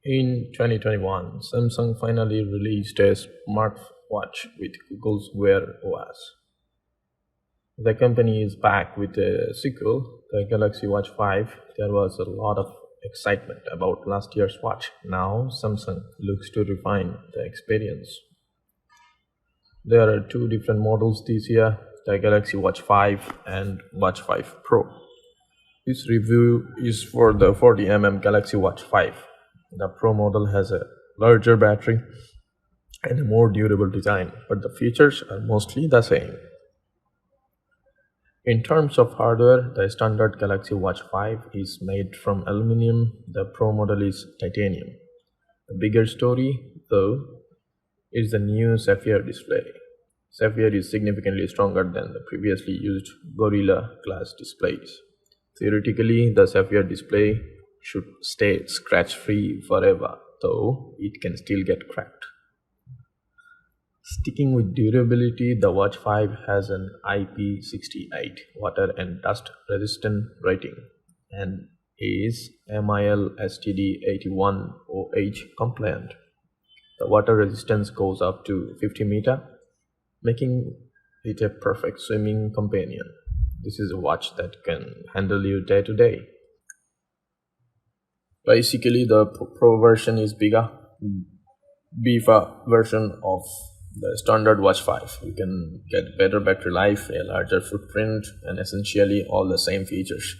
In 2021, Samsung finally released a smartwatch with Google's Wear OS. The company is back with a sequel, the Galaxy Watch 5. There was a lot of excitement about last year's watch. Now, Samsung looks to refine the experience. There are two different models this year, the Galaxy Watch 5 and Watch 5 Pro. This review is for the 40mm Galaxy Watch 5. The Pro model has a larger battery and a more durable design, but the features are mostly the same. In terms of hardware, the standard Galaxy Watch 5 is made from aluminum, the Pro model is titanium. The bigger story, though, is the new Sapphire display. Sapphire is significantly stronger than the previously used Gorilla Glass displays. Theoretically, the Sapphire display should stay scratch-free forever, though it can still get cracked. Sticking with durability, the Watch 5 has an IP68 water and dust resistant rating and is MIL STD 81OH compliant. The water resistance goes up to 50 meter, making it a perfect swimming companion. This is a watch that can handle you day to day. Basically, the Pro version is beefer version of the standard Watch 5. You can get better battery life, a larger footprint, and essentially all the same features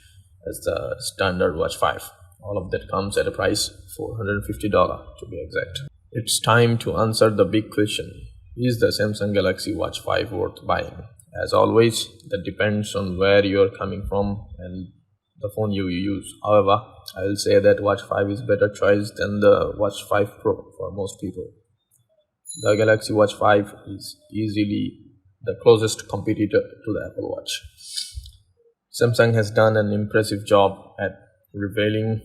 as the standard Watch 5. All of that comes at a price $450 to be exact. It's time to answer the big question. Is the Samsung Galaxy Watch 5 worth buying? As always, that depends on where you're coming from and the phone you use. However, I will say that Watch 5 is better choice than the Watch 5 Pro for most people. The Galaxy Watch 5 is easily the closest competitor to the Apple Watch. Samsung has done an impressive job at revealing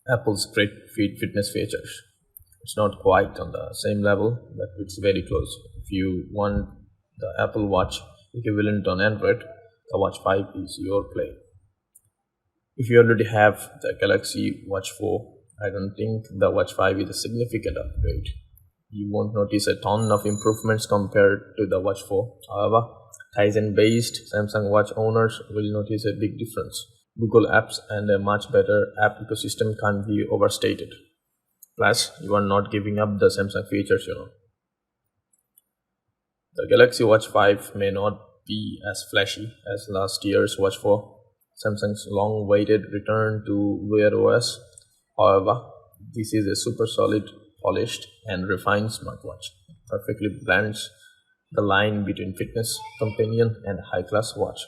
Apple's great fitness features. It's not quite on the same level, but it's very close. If you want the Apple Watch equivalent on Android, the Watch 5 is your play. If you already have the Galaxy Watch 4, I don't think the Watch 5 is a significant upgrade. You won't notice a ton of improvements compared to the Watch 4. However, Tizen-based Samsung Watch owners will notice a big difference. Google Apps and a much better app ecosystem can't be overstated. Plus, you are not giving up the Samsung features, The Galaxy Watch 5 may not be as flashy as last year's Watch 4, Samsung's long-awaited return to Wear OS. However, this is a super solid, polished, and refined smartwatch. It perfectly blends the line between fitness, companion, and high-class watch.